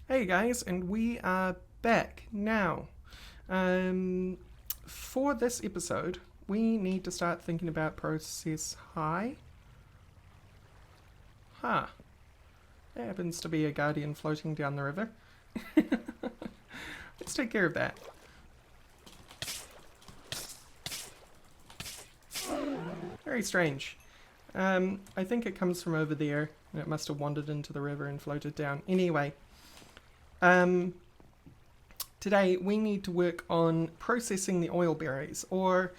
Hey guys, and we are back now. For this episode, we need to start thinking about process high. Huh. There happens to be a guardian floating down the river. Let's take care of that. Very strange. I think it comes from over there, and it must have wandered into the river and floated down. Anyway, today we need to work on processing the oil berries, or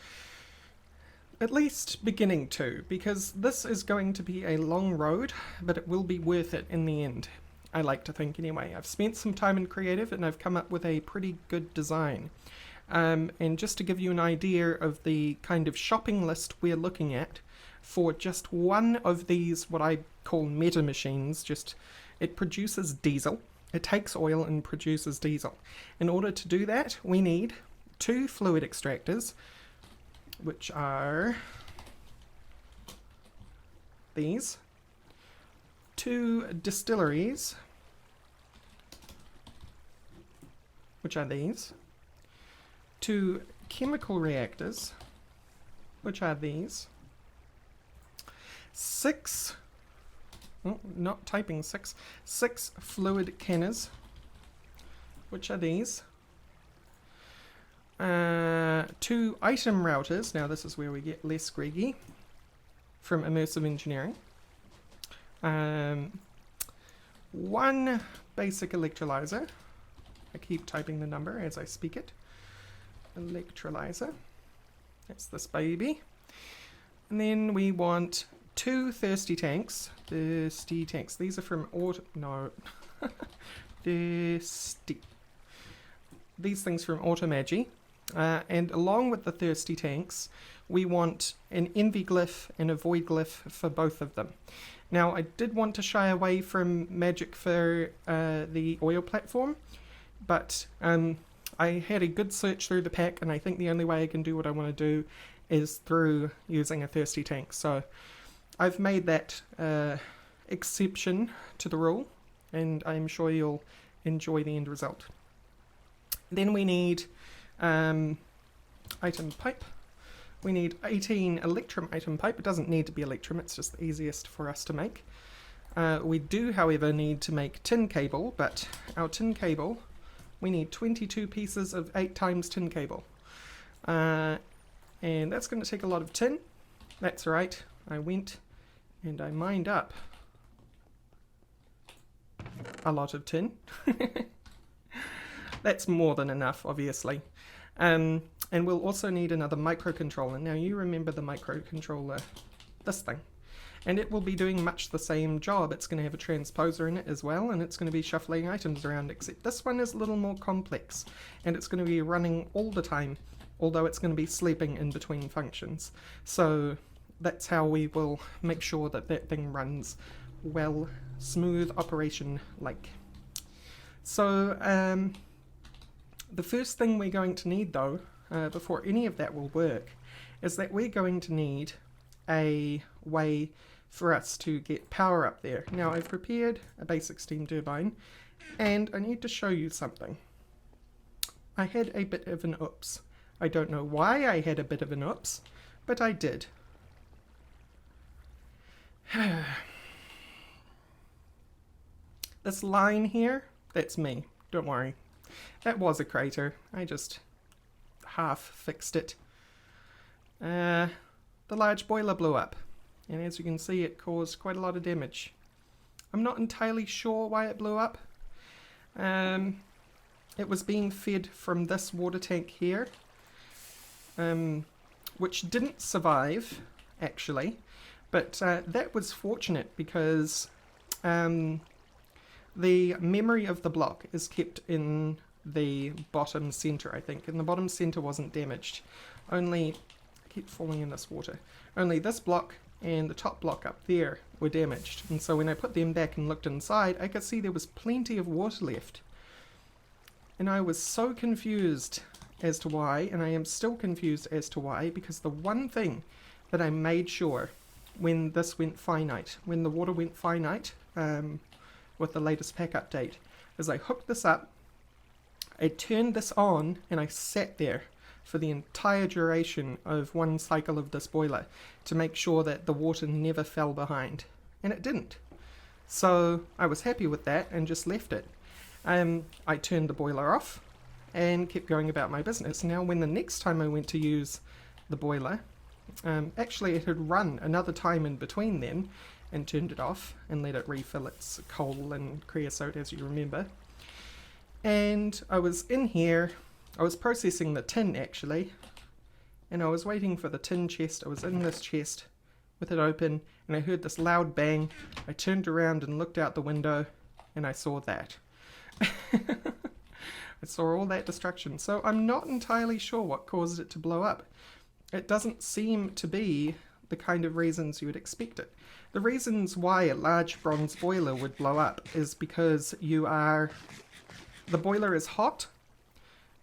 at least beginning to, because this is going to be a long road, but it will be worth it in the end. I like to think anyway. I've spent some time in creative and I've come up with a pretty good design. And just to give you an idea of the kind of shopping list we're looking at, for just one of these, what I call meta machines, it produces diesel. It takes oil and produces diesel. In order to do that, we need 2 fluid extractors, which are these, 2 distilleries, which are these, 2 chemical reactors, which are these, 6 fluid canners, which are these, 2 item routers. Now this is where we get less GRAEGi from immersive engineering, 1 basic electrolyzer. I keep typing the number as I speak it. Electrolyzer, that's this baby. And then we want 2 thirsty tanks. These are from thirsty. These things from Automagi. And along with the thirsty tanks, we want an envy glyph and a void glyph for both of them. Now, I did want to shy away from magic for the oil platform, but I had a good search through the pack, and I think the only way I can do what I want to do is through using a thirsty tank. So I've made that exception to the rule, and I'm sure you'll enjoy the end result. Then we need item pipe. We need 18 electrum item pipe. It doesn't need to be electrum, it's just the easiest for us to make. We do, however, need to make tin cable, but our tin cable, we need 22 pieces of 8 times tin cable. And that's going to take a lot of tin. That's right, I went and I mined up a lot of tin. That's more than enough, obviously. And we'll also need another microcontroller. Now you remember the microcontroller, this thing. And it will be doing much the same job. It's going to have a transposer in it as well, and it's going to be shuffling items around, except this one is a little more complex, and it's going to be running all the time, although it's going to be sleeping in between functions. So that's how we will make sure that that thing runs well, smooth operation like. So the first thing we're going to need, though, before any of that will work, is that we're going to need a way for us to get power up there. Now I've prepared a basic steam turbine, and I need to show you something. I had a bit of an oops. I don't know why I had a bit of an oops, but I did. This line here, that's me, don't worry. That was a crater, I just half fixed it. The large boiler blew up, and as you can see it caused quite a lot of damage. I'm not entirely sure why it blew up. It was being fed from this water tank here, which didn't survive actually, but that was fortunate because the memory of the block is kept in the bottom center, I think, and the bottom center wasn't damaged. Only, I keep falling in this water, only this block and the top block up there were damaged, and so when I put them back and looked inside, I could see there was plenty of water left. And I was so confused as to why, and I am still confused as to why, because the one thing that I made sure when this went finite, when the water went finite, with the latest pack update is I hooked this up, I turned this on, and I sat there for the entire duration of one cycle of this boiler to make sure that the water never fell behind, and it didn't. So I was happy with that and just left it. I turned the boiler off and kept going about my business. Now when the next time I went to use the boiler, actually it had run another time in between then, and turned it off and let it refill its coal and creosote, as you remember. And I was in here, I was processing the tin actually, and I was waiting for the tin chest. I was in this chest with it open, and I heard this loud bang. I turned around and looked out the window, and I saw that. I saw all that destruction. So I'm not entirely sure what caused it to blow up. It doesn't seem to be the kind of reasons you would expect it. The reasons why a large bronze boiler would blow up is because the boiler is hot,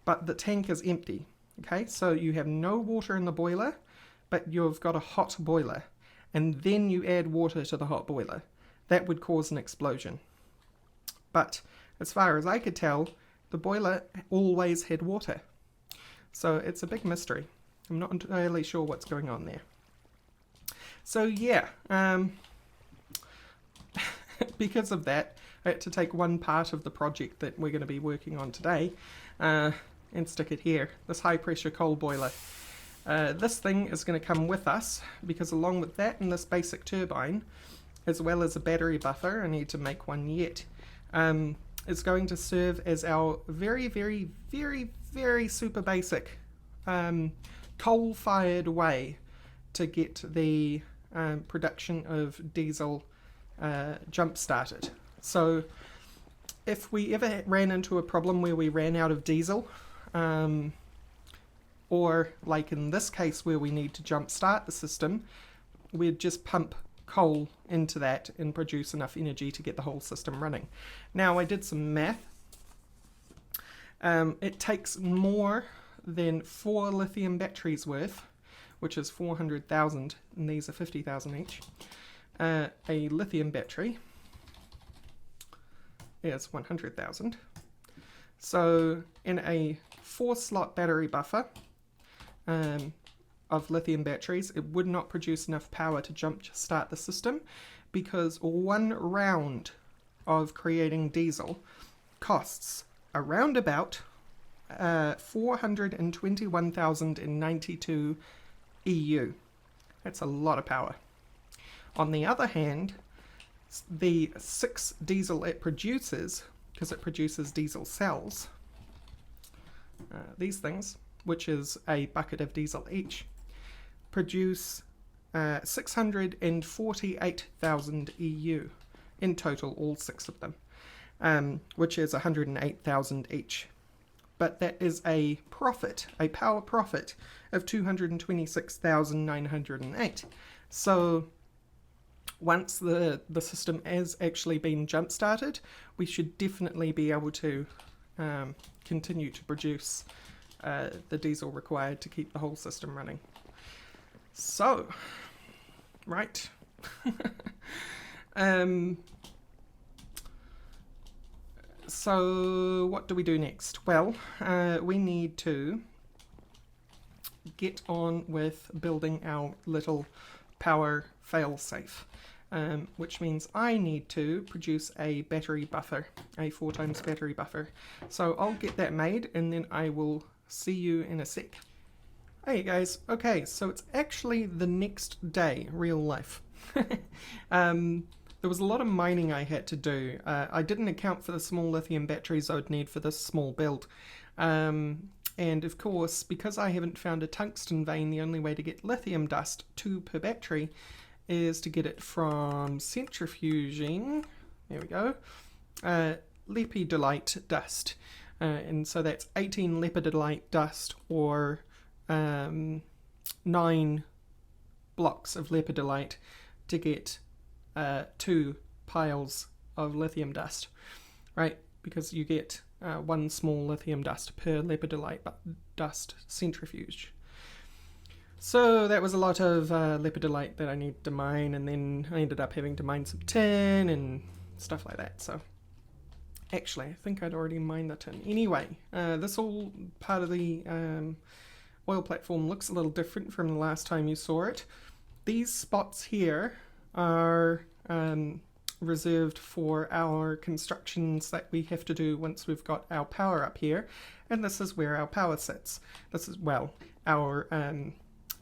but the tank is empty. Okay, so you have no water in the boiler, but you've got a hot boiler, and then you add water to the hot boiler. That would cause an explosion. But as far as I could tell, the boiler always had water. So it's a big mystery. I'm not entirely sure what's going on there. So yeah, because of that, I had to take one part of the project that we're going to be working on today and stick it here, this high pressure coal boiler. This thing is going to come with us because along with that and this basic turbine, as well as a battery buffer, I need to make one yet, is going to serve as our very, very, very, very super basic coal-fired way to get the production of diesel jump-started. So if we ever ran into a problem where we ran out of diesel, or like in this case where we need to jump-start the system, we'd just pump coal into that and produce enough energy to get the whole system running. Now I did some math. It takes more than 4 lithium batteries worth, which is 400,000, and these are 50,000 each. A lithium battery is 100,000. So in a 4-slot battery buffer of lithium batteries, it would not produce enough power to jump start the system, because one round of creating diesel costs around about 421,092 EU. That's a lot of power. On the other hand, the 6 diesel it produces, because it produces diesel cells, these things, which is a bucket of diesel each, produce 648,000 EU in total, all 6 of them, which is 108,000 each. But that is a profit, a power profit of 226,908. So once the system has actually been jump started, we should definitely be able to continue to produce the diesel required to keep the whole system running. So, right. So what do we do next? Well, we need to get on with building our little power failsafe, which means I need to produce a battery buffer, a 4x battery buffer. So I'll get that made and then I will see you in a sec. Hey guys, okay, so it's actually the next day, real life. There was a lot of mining I had to do. I didn't account for the small lithium batteries I would need for this small build. And of course, because I haven't found a tungsten vein, the only way to get lithium dust, 2 per battery, is to get it from centrifuging, there we go, lepidolite dust. And so that's 18 lepidolite dust, or 9 blocks of lepidolite to get 2 piles of lithium dust, right? Because you get 1 small lithium dust per lepidolite dust centrifuge. So that was a lot of lepidolite that I needed to mine, and then I ended up having to mine some tin and stuff like that. So actually, I think I'd already mined the tin. Anyway, this all part of the oil platform looks a little different from the last time you saw it. These spots here are reserved for our constructions that we have to do once we've got our power up here, and this is where our power sits. This is, well, our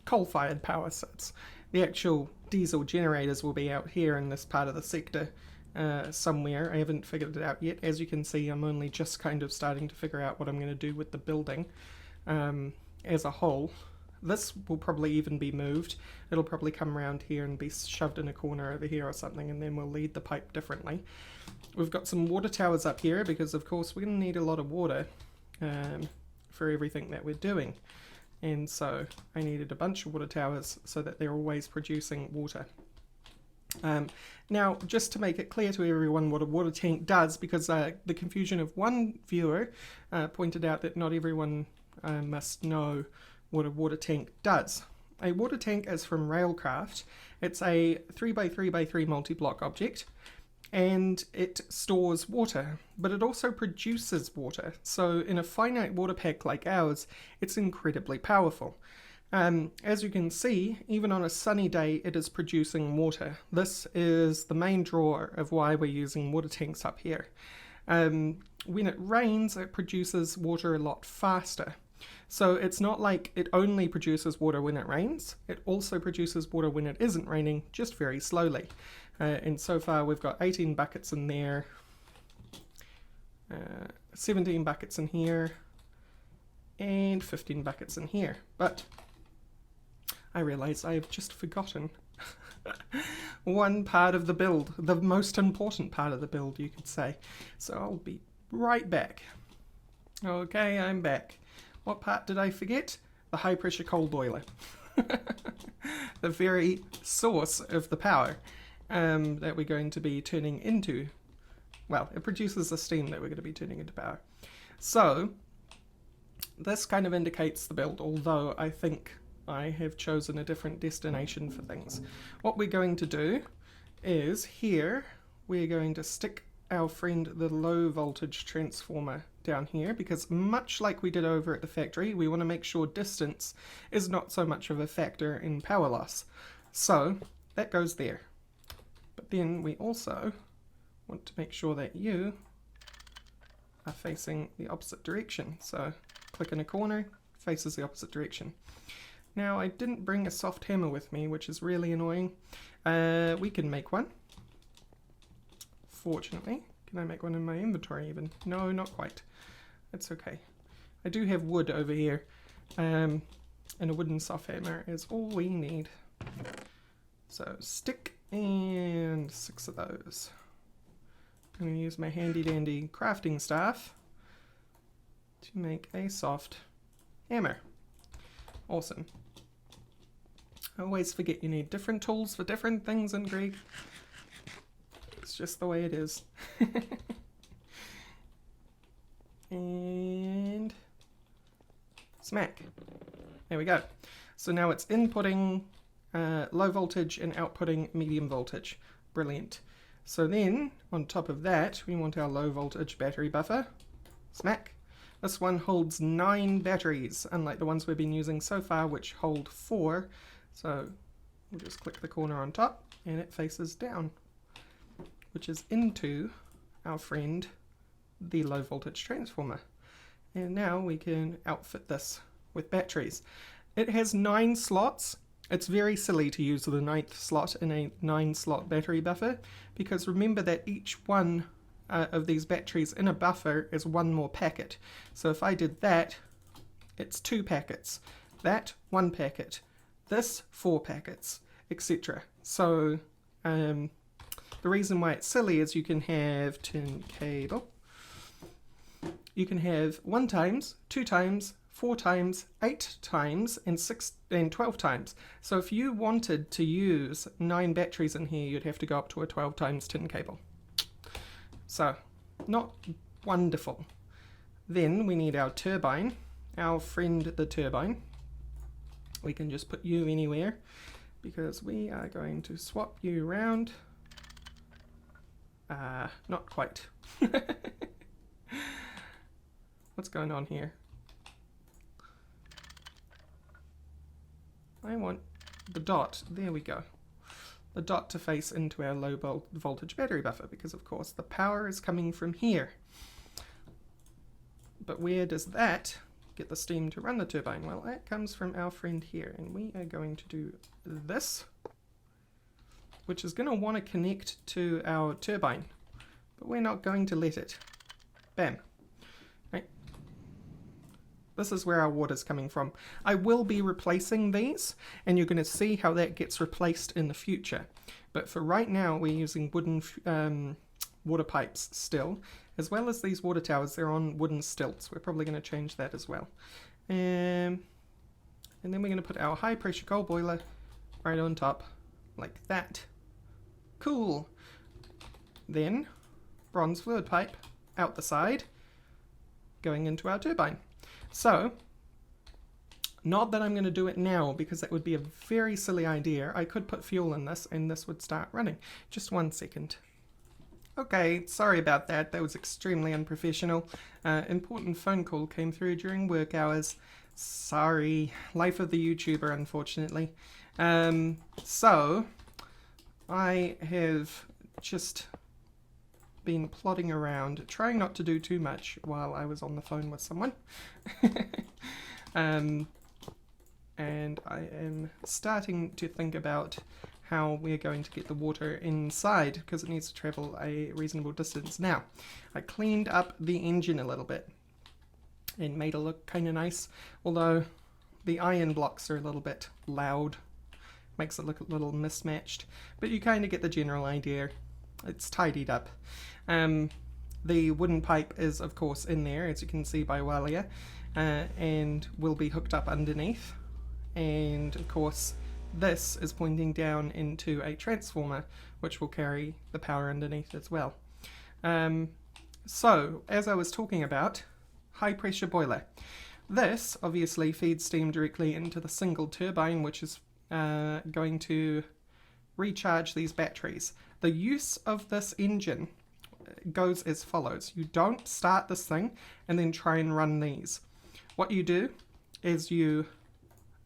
coal-fired power sits. The actual diesel generators will be out here in this part of the sector somewhere. I haven't figured it out yet. As you can see, I'm only just kind of starting to figure out what I'm going to do with the building as a whole. This will probably even be moved. It'll probably come around here and be shoved in a corner over here or something, and then we'll lead the pipe differently. We've got some water towers up here because of course we're going to need a lot of water for everything that we're doing. And so I needed a bunch of water towers so that they're always producing water. Now, just to make it clear to everyone what a water tank does, because the confusion of one viewer pointed out that not everyone must know what a water tank does. A water tank is from Railcraft. It's a 3x3x3 multi-block object, and it stores water, but it also produces water. So in a finite water pack like ours, it's incredibly powerful. As you can see, even on a sunny day, it is producing water. This is the main draw of why we're using water tanks up here. When it rains, it produces water a lot faster. So it's not like it only produces water when it rains, it also produces water when it isn't raining, just very slowly. And so far we've got 18 buckets in there, 17 buckets in here, and 15 buckets in here. But I realize I have just forgotten one part of the build, the most important part of the build, you could say. So I'll be right back. Okay, I'm back. What part did I forget? The high pressure coal boiler. The very source of the power that we're going to be turning into. Well, it produces the steam that we're going to be turning into power. So this kind of indicates the build, although I think I have chosen a different destination for things. What we're going to do is here we're going to stick our friend the low voltage transformer down here, because much like we did over at the factory, we want to make sure distance is not so much of a factor in power loss. So that goes there. But then we also want to make sure that you are facing the opposite direction. So click in a corner, faces the opposite direction. Now I didn't bring a soft hammer with me, which is really annoying. We can make one. Fortunately. Can I make one in my inventory even? No, not quite. It's okay. I do have wood over here, and a wooden soft hammer is all we need. So stick and 6 of those. I'm going to use my handy dandy crafting staff to make a soft hammer. Awesome. I always forget you need different tools for different things in Greg. It's just the way it is. And smack. There we go. So now it's inputting low voltage and outputting medium voltage. Brilliant. So then, on top of that, we want our low voltage battery buffer. Smack. This one holds 9 batteries, unlike the ones we've been using so far, which hold 4. So we'll just click the corner on top, and it faces down, which is into our friend the low voltage transformer. And now we can outfit this with batteries. It has 9 slots. It's very silly to use the 9th slot in a 9-slot battery buffer, because remember that each one of these batteries in a buffer is 1 more packet. So if I did that, it's 2 packets. That, 1 packet. This, 4 packets, etc. So the reason why it's silly is you can have tin cable. You can have 1 times, 2 times, 4 times, 8 times, and 6 and 12 times. So if you wanted to use 9 batteries in here, you'd have to go up to a 12 times tin cable. So, not wonderful. Then we need our turbine, our friend the turbine. We can just put you anywhere, because we are going to swap you around. Not quite. What's going on here? I want the dot, there we go. The dot to face into our low voltage battery buffer, because of course the power is coming from here. But where does that get the steam to run the turbine? Well, that comes from our friend here, and we are going to do this, which is going to want to connect to our turbine, but we're not going to let it. Bam. Right. This is where our water's coming from. I will be replacing these, and you're going to see how that gets replaced in the future. But for right now, we're using wooden water pipes still, as well as these water towers. They're on wooden stilts. We're probably going to change that as well. And then we're going to put our high pressure coal boiler right on top, like that. Cool. Then bronze fluid pipe out the side, going into our turbine. So, not that I'm going to do it now, because that would be a very silly idea. I could put fuel in this and this would start running. Just 1 second. Okay, sorry about that. That was extremely unprofessional. Important phone call came through during work hours. Sorry. Life of the YouTuber, unfortunately. So, I have just been plodding around, trying not to do too much while I was on the phone with someone. And I am starting to think about how we're going to get the water inside, because it needs to travel a reasonable distance. Now, I cleaned up the engine a little bit and made it look kind of nice, although the iron blocks are a little bit loud. Makes it look a little mismatched, but you kind of get the general idea. It's tidied up. The wooden pipe is of course in there, as you can see by Walia, and will be hooked up underneath, and of course this is pointing down into a transformer which will carry the power underneath as well. So as I was talking about, high pressure boiler. This obviously feeds steam directly into the single turbine, which is going to recharge these batteries. The use of this engine goes as follows. You don't start this thing and then try and run these. What you do is you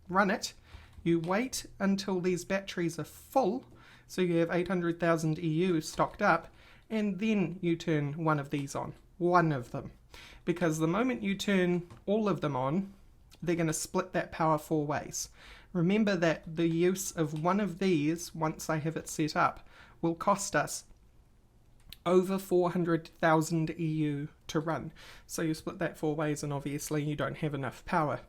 run it, you wait until these batteries are full, so you have 800,000 EU stocked up, and then you turn one of these on. One of them. Because the moment you turn all of them on, they're going to split that power 4 ways. Remember that the use of one of these, once I have it set up, will cost us over 400,000 EU to run. So you split that 4 ways and obviously you don't have enough power.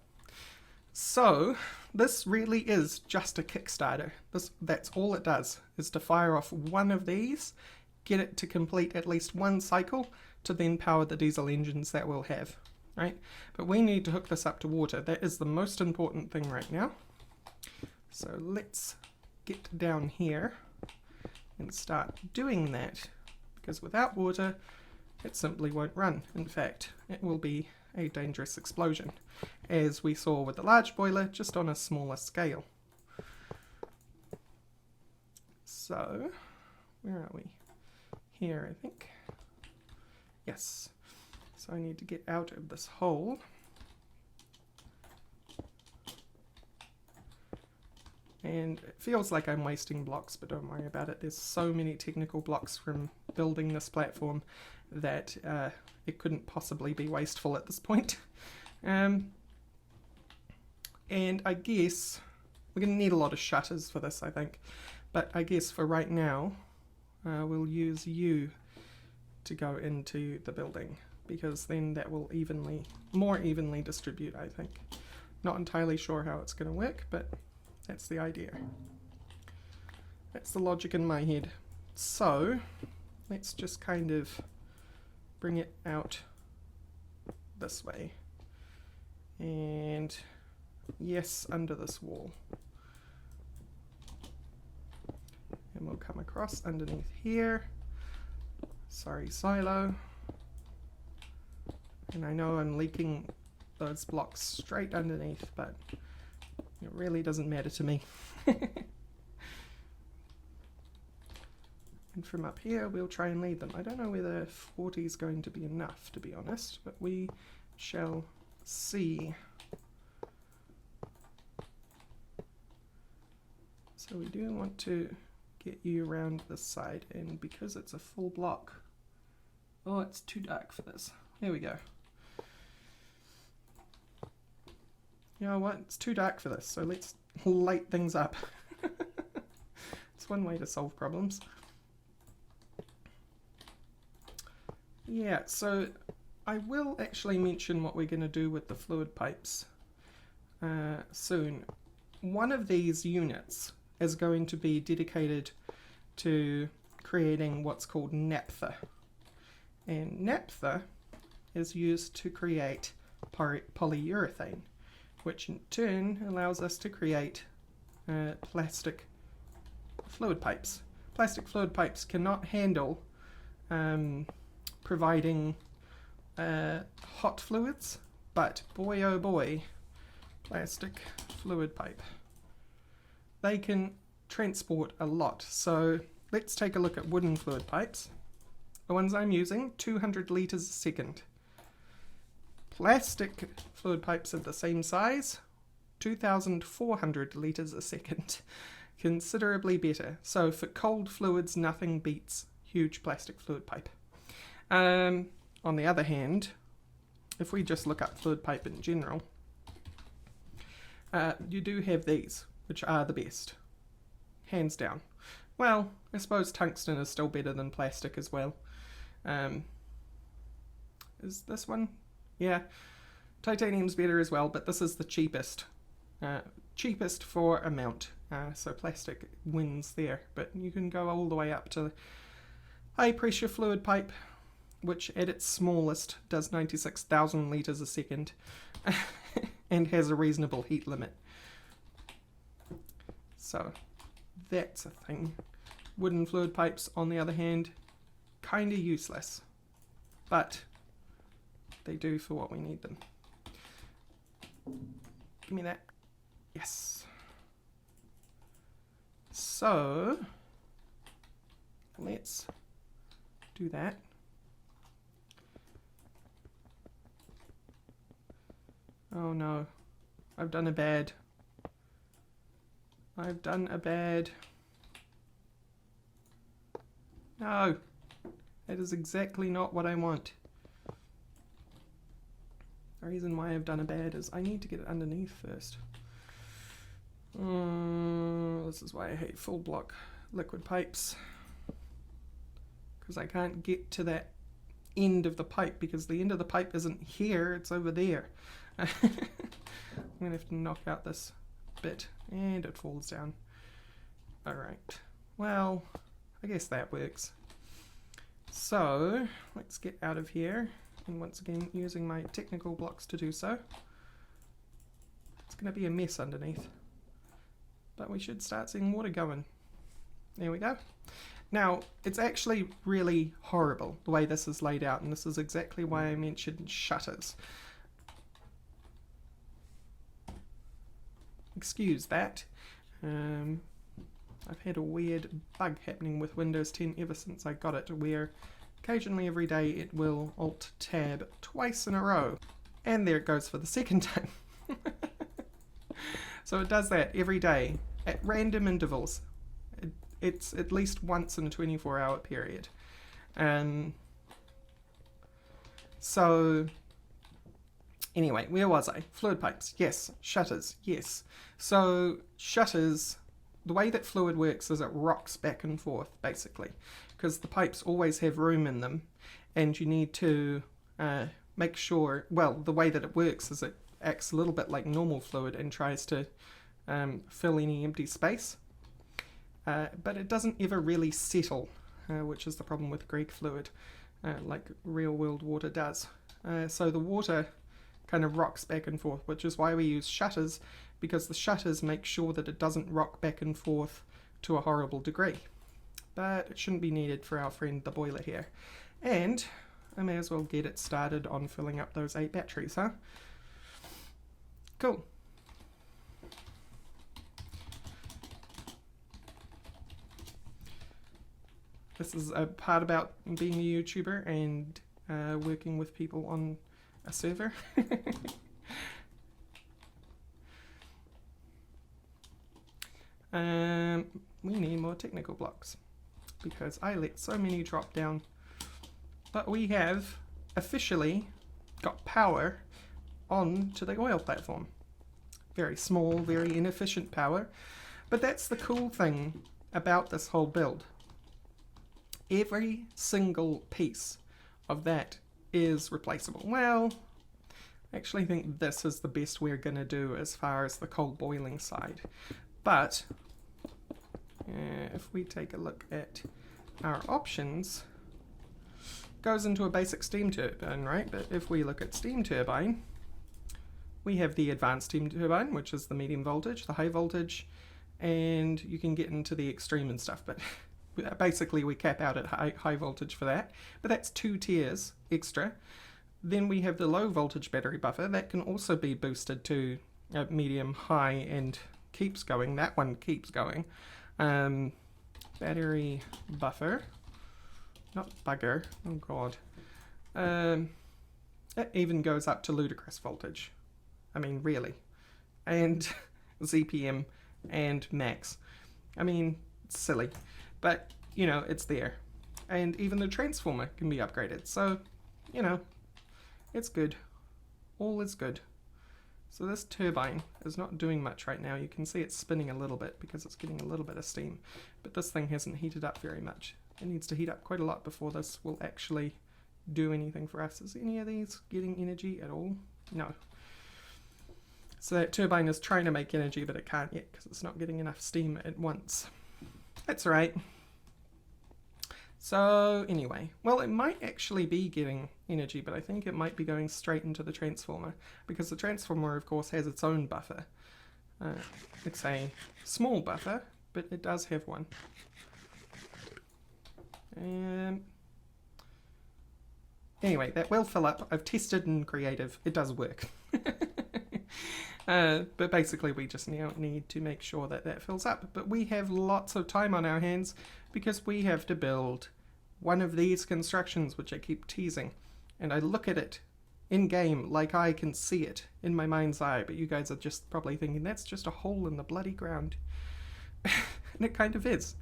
So this really is just a Kickstarter. That's all it does, is to fire off one of these, get it to complete at least one cycle to then power the diesel engines that we'll have, right? But we need to hook this up to water. That is the most important thing right now. So let's get down here and start doing that, because without water it simply won't run. In fact, it will be a dangerous explosion, as we saw with the large boiler, just on a smaller scale. So where are we? Here, I think. Yes. So I need to get out of this hole. And it feels like I'm wasting blocks, but don't worry about it. There's so many technical blocks from building this platform that it couldn't possibly be wasteful at this point. And I guess we're going to need a lot of shutters for this, I think. But I guess for right now, we'll use you to go into the building, because then that will more evenly distribute, I think. Not entirely sure how it's going to work, but that's the idea. That's the logic in my head. So let's just kind of bring it out this way. And yes, under this wall. And we'll come across underneath here. Sorry, silo. And I know I'm leaking those blocks straight underneath, but it really doesn't matter to me. And from up here, we'll try and lead them. I don't know whether 40 is going to be enough, to be honest, but we shall see. So we do want to get you around this side, and because it's a full block, oh, it's too dark for this. There we go. You know what? It's too dark for this, so let's light things up. It's one way to solve problems. Yeah, so I will actually mention what we're going to do with the fluid pipes soon. One of these units is going to be dedicated to creating what's called naphtha. And naphtha is used to create polyurethane, which in turn allows us to create plastic fluid pipes. Plastic fluid pipes cannot handle providing hot fluids, but boy oh boy, plastic fluid pipe, they can transport a lot. So let's take a look at wooden fluid pipes. The ones I'm using, 200 litres a second. Plastic fluid pipes of the same size, 2,400 litres a second. Considerably better. So for cold fluids, nothing beats huge plastic fluid pipe. On the other hand, if we just look up fluid pipe in general, you do have these, which are the best, hands down. Well, I suppose tungsten is still better than plastic as well. Is this one? Yeah, titanium's better as well, but this is the cheapest. Cheapest for amount, so plastic wins there, but you can go all the way up to high pressure fluid pipe, which at its smallest does 96,000 litres a second and has a reasonable heat limit. So that's a thing. Wooden fluid pipes, on the other hand, kind of useless, but they do for what we need them. Give me that. Yes. So let's do that. Oh no, I've done a bad. I've done a bad. No, that is exactly not what I want. The reason why I've done a bad is I need to get it underneath first. This is why I hate full block liquid pipes, because I can't get to that end of the pipe, because the end of the pipe isn't here, it's over there. I'm going to have to knock out this bit, and it falls down. Alright, well, I guess that works. So, let's get out of here, and once again, using my technical blocks to do so. It's going to be a mess underneath, but we should start seeing water going. There we go. Now, it's actually really horrible the way this is laid out, and this is exactly why I mentioned shutters. Excuse that. I've had a weird bug happening with Windows 10 ever since I got it, where occasionally every day it will Alt-Tab twice in a row. And there it goes for the second time. So it does that every day at random intervals. It's at least once in a 24-hour period. So anyway, where was I? Fluid pipes, yes. Shutters, yes. So shutters, the way that fluid works is it rocks back and forth, basically, because the pipes always have room in them, and you need to make sure, well, the way that it works is it acts a little bit like normal fluid and tries to fill any empty space, but it doesn't ever really settle, which is the problem with Greek fluid, like real world water does. So the water kind of rocks back and forth, which is why we use shutters, because the shutters make sure that it doesn't rock back and forth to a horrible degree. But it shouldn't be needed for our friend the boiler here. And I may as well get it started on filling up those 8 batteries, huh? Cool. This is a part about being a YouTuber and working with people on a server. We need more technical blocks because I let so many drop down. But we have officially got power on to the oil platform. Very small, very inefficient power. But that's the cool thing about this whole build. Every single piece of that is replaceable. Well, I actually think this is the best we're going to do as far as the coal boiling side. But if we take a look at our options, goes into a basic steam turbine, right? But if we look at steam turbine, we have the advanced steam turbine, which is the medium voltage, the high voltage, and you can get into the extreme and stuff, but basically we cap out at high voltage for that. But that's 2 tiers extra. Then we have the low voltage battery buffer that can also be boosted to medium, high, and keeps going. That one keeps going. Battery buffer, not bugger, oh god. It even goes up to ludicrous voltage. I mean, really. And ZPM and max. I mean, it's silly, but you know, it's there. And even the transformer can be upgraded, so you know, it's good. All is good. So this turbine is not doing much right now. You can see it's spinning a little bit because it's getting a little bit of steam, but this thing hasn't heated up very much. It needs to heat up quite a lot before this will actually do anything for us. Is any of these getting energy at all? No. So that turbine is trying to make energy, but it can't yet because it's not getting enough steam at once. That's right. So anyway, well, it might actually be getting energy, but I think it might be going straight into the transformer because the transformer, of course, has its own buffer. It's a small buffer, but it does have one. Anyway, that will fill up. I've tested in creative. It does work. But basically we just now need to make sure that that fills up. But we have lots of time on our hands because we have to build one of these constructions, which I keep teasing. And I look at it in game like I can see it in my mind's eye, but you guys are just probably thinking that's just a hole in the bloody ground. And it kind of is.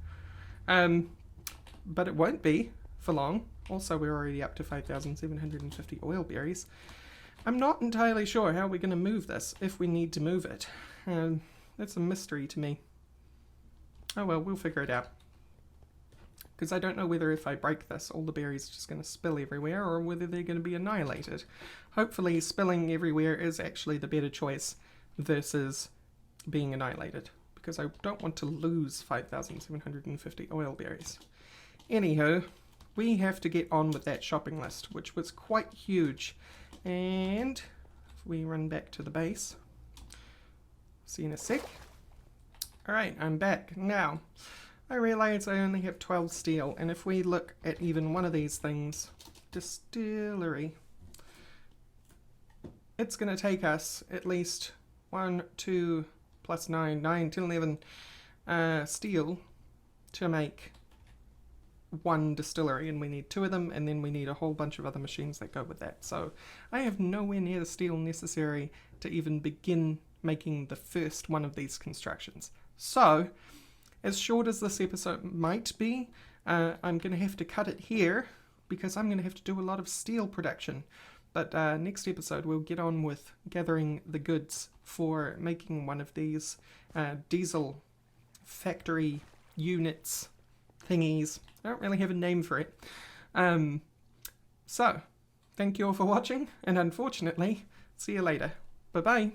But it won't be for long. Also, we're already up to 5,750 oil berries. I'm not entirely sure how we're going to move this, if we need to move it. That's a mystery to me. Oh well, we'll figure it out. Because I don't know whether if I break this, all the berries are just going to spill everywhere, or whether they're going to be annihilated. Hopefully spilling everywhere is actually the better choice versus being annihilated. Because I don't want to lose 5,750 oil berries. Anyhow, we have to get on with that shopping list, which was quite huge. And if we run back to the base, see you in a sec. Alright, I'm back. Now, I realize I only have 12 steel, and if we look at even one of these things, distillery, it's going to take us at least 1, 2, plus 9, 9, 10, 11 steel to make one distillery, and we need 2 of them, and then we need a whole bunch of other machines that go with that. So I have nowhere near the steel necessary to even begin making the first one of these constructions. So as short as this episode might be, I'm going to have to cut it here because I'm going to have to do a lot of steel production. But next episode we'll get on with gathering the goods for making one of these diesel factory units thingies. I don't really have a name for it. So, thank you all for watching, and unfortunately, see you later. Bye-bye.